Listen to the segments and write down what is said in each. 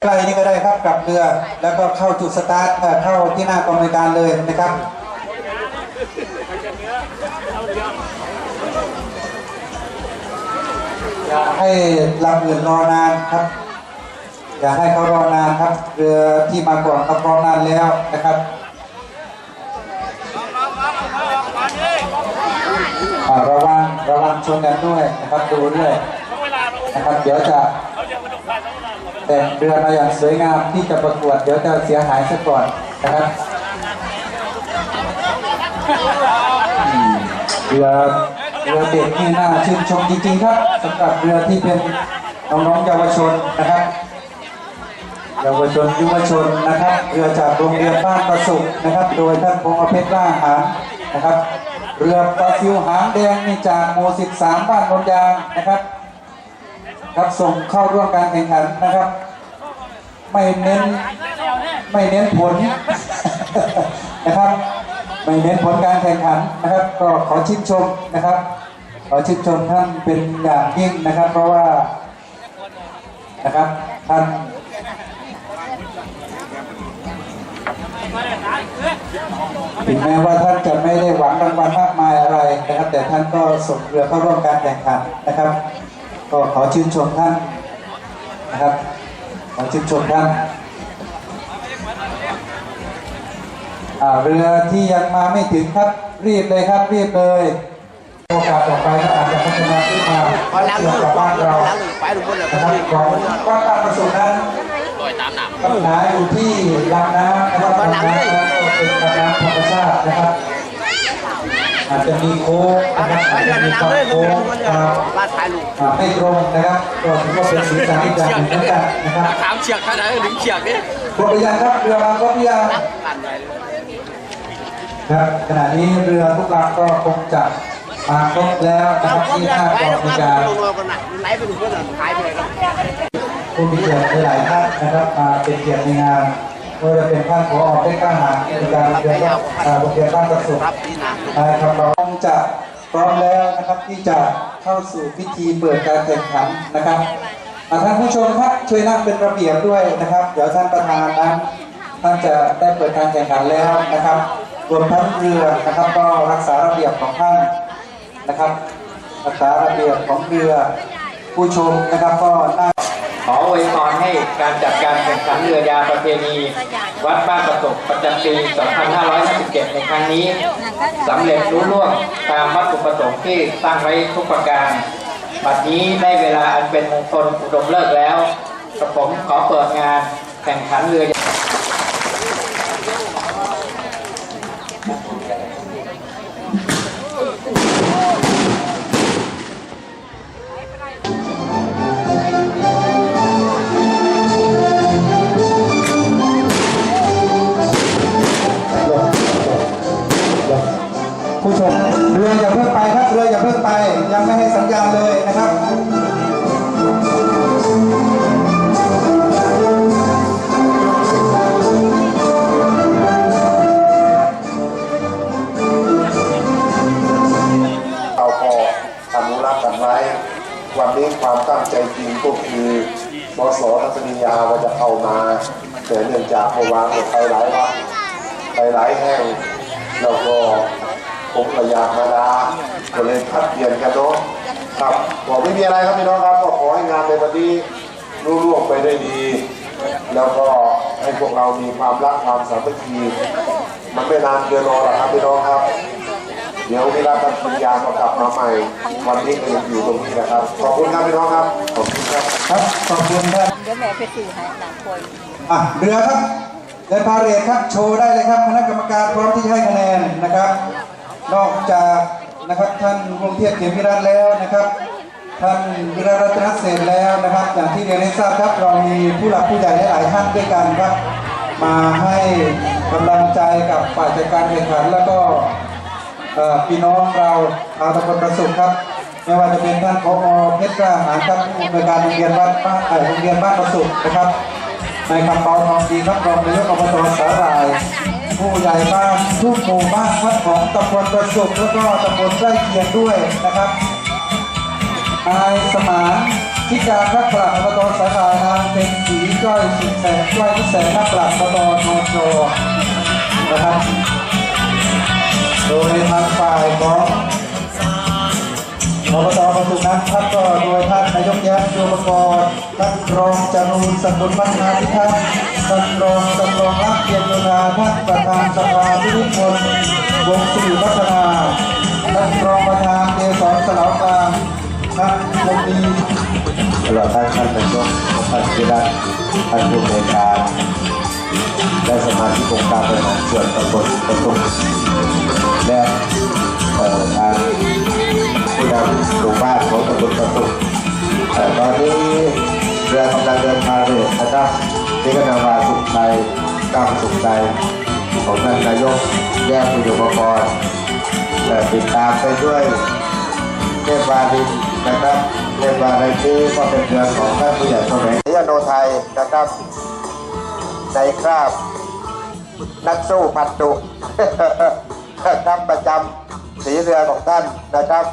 ใกล้นี่ก็ได้ครับกลับเรือแล้วก็เข้าจุดสตาร์ทเข้าที่หน้ากองบริการเลยนะครับอย่าให้ลำอื่นรอนานครับอย่าให้เขารอนานครับเรือที่มาก่อนเขาพร้อมนานแล้วนะครับระวังชนกันด้วยนะครับดูด้วยนะครับเดี๋ยวจะแต่งเรือมาอย่างสวยงามที่จะประกวดเดี๋ยวจะเสียหายซะก่อนนะครับเรือเด็กที่น่าชื่นชมจริงๆครับสำหรับเรือที่เป็นน้องๆเยาวชนนะครับเยาวชนยุวชนนะครับเรือจากโรงเรียนบ้านประสุขนะครับโดยท่านพงษ์เพชรล่าหารนะครับเรือปลาซิวหางแดงนี่จากหมู่13บ้านโนนยางนะครับครับส่งเข้าร่วมการแข่งขันนะครับไม่เน้นผลนะครับไม่เน้นผลการแข่งขันนะครับก็ขอชื่นชมนะครับขอชื่นชมท่านเป็นอย่างยิ่งนะครับเพราะว่านะครับท่านถึงแม้ว่าท่านจะไม่ได้หวังรางวัลมากมายอะไรนะครับแต่ท่านก็ส่งเรือเข้าร่วมการแข่งขันนะครับก็ขอชื่นชมท่านนะครับขอชื่นชมท่านเรือที่ยังมาไม่ถึงครับรีบเลยครับรีบเลยโอกาสต่อไปก็อาจจะพัฒนาขึ้นมาเกี่ยวกับบ้านเรานะครับของบ้านประสบนั้นปัญหาอยู่ที่ลำน้ำนะครับลำน้ำเป็นลำน้ำธรรมชาตินะครับอาจจะมีโค้งนะครับอาจจะมีความโค้งไม่ตรงนะครับก็ถือว่าเป็นสีสันอีกอย่างหนึ่งเหมือนกันนะครับถามเฉียกขนาดไหนถึงเฉียกนี่ครบหรือยังครับเรือมาครบหรือยังครับขณะนี้เรือทุกลำก็คงจะมาครบแล้วนะครับที่หน้ากองบริการผู้มีเกียรติหลายท่านนะครับมาเป็นเกียรติในงานโดยจะเป็นท่านผอ.ได้กล้าหาญในการโรงเรียนบ้านประสุขนะครับเราจะพร้อมแล้วนะครับที่จะเข้าสู่พิธีเปิดการแข่งขันนะครับท่านผู้ชมครับช่วยนั่งเป็นระเบียบด้วยนะครับเดี๋ยวท่านประธานนั้นท่านจะได้เปิดการแข่งขันแล้วนะครับรวมทั้งเรือนะครับก็รักษาระเบียบของท่านนะครับรักษาระเบียบของเรือผู้ชมนะครับก็น่าขออวยพรให้การจัดการแข่งขันเรือยาวประเพณีวัดบ้านประสบประจำปี 2557 ในครั้งนี้สำเร็จรุ่ร่วงตามวัตถุประสงค์ที่ตั้งไว้ทุกประการบัดนี้ได้เวลาอันเป็นมงคลอุดมฤกษ์แล้วกระผมขอเปิดงานแข่งขันเรือยาวผู้ชมเรืออย่าเพิ่งไปครับเรืออย่าเพิ่งไปยังไม่ให้สัญญาณเลยนะครับเราพออนุรักษ์กันไว้วันนี้ความตั้งใจจริงก็คือบส.ทัศนียาว่าจะเข้ามาแต่เนื่องจากวางไปหลายวัดไปหลายแห่งแล้วก็ผมก็อยากมาดาก็เลยคัดเปลี่ยนกันเนาะครับบอกไม่มีอะไรครับพี่น้องครับก็ขอให้งานในวันนี้รุ่งเรืองไปได้ดีแล้วก็ให้พวกเรามีความรักความสามัคคีมันไม่นานเกินรอหรอกครับพี่น้องครับเดี๋ยวเวลาทัศนียาก็กลับมาใหม่วันนี้ก็ยังอยู่ตรงนี้นะครับขอบคุณครับพี่น้องครับขอบคุณครับครับขอบคุณครับเดี๋ยวแม่ไปสื่อให้หลังคนเรือครับเดินพาเหรดครับโชว์ได้เลยครับคณะกรรมการพร้อมที่จะให้คะแนนนะครับนอกจากนะครับท่านวงเทียนเขียนวิรัตแล้วนะครับท่านวิรัตรัตนเศรษฐ์แล้วนะครับอย่างที่เรียนให้ทราบครับเรามีผู้หลักผู้ใหญ่หลายท่านด้วยกันครับมาให้กำลังใจกับฝ่ายจัดการแข่งขันแล้วก็พี่น้องเราชาวตำบลประสุขครับไม่ว่าจะเป็นท่านผอ.เพชรกล้าหาญครับผู้อำนวยการโรงเรียนบ้านประสุขนะครับในคำเบาทองดีครับรองนายกอบต.สาหร่ายผู้ใหญ่บ้านทุกหมู่บ้านครับของตำบลประสุขแล้วก็ตำบลใกล้เคียงด้วยนะครับนายสมาน ที่การนักปราชญ์อบตสาขานางเป็นสีก้อยสุดแสงก้อยที่แสงนักปราชญ์อบตโนนโจนะครับโดยทางฝ่ายของอบตประตูนั้นท่านก็โดยท่านนายกแย้มโยมกรท่านรองจรูนสกุลพัฒนาพิทักษ์ท่านรองจำลองรักเกียรติโยนาท่านประธานสภาพิพิธภัณฑ์วงศิริวัฒนาท่านรองประธานเกษรสลาวกลางท่านวงดีตลอดท่านนายกท่านพิรัตน์ท่านผู้ในวยการและสมาชิกองค์การบริหารส่วนตำบลประตูและทางผู้นำหมู่บ้านของตำบลประตูตอนนี้เรือกำลังเดินทางเลยนะครับนี่ก็นาวาสุขใจก้าวสุขใจของท่านนายกแย้มอุดมพรติดตามไปด้วยเทพวารินนะครับเทพวารินนี้ก็เป็นเรือของท่านผู้ใหญ่สมัยยโนไทยนะครับในคราบนักสู้พันดุครับประจำสีเรือของท่านนะครับ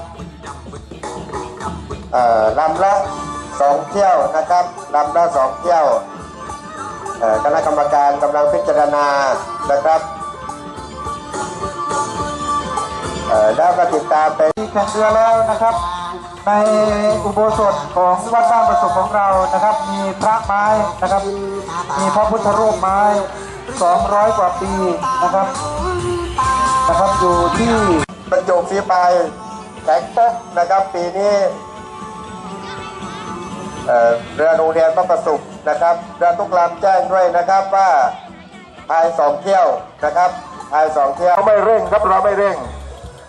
ลำละ2 เที่ยวนะครับลำละ2 เที่ยวคณะกรรมการกำลังพิจารณานะครับแล้วก็ติดตามไปที่แข่งเรือแล้วนะครับในอุโบสถของวัดบ้านประสบของเรานะครับมีพระไม้นะครับมีพระพุทธรูปไม้200 กว่าปีนะครับอยู่ที่บรรจุฝีพายแข็งป๊กนะครับปีนี้เรือโรงเรียนพระประสบนะครับเรือทุกลำแจ้งด้วยนะครับว่าพาย2 เที่ยวนะครับพาย2 เที่ยวไม่เร่งครับเราไม่เร่ง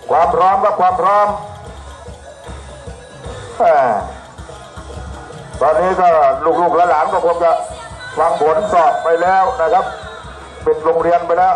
ความพร้อมกับความพร้อมตอนนี้ก็ลูกๆและหลานก็คงจะวางผลสอบไปแล้วนะครับเป็นโรงเรียนไปแล้ว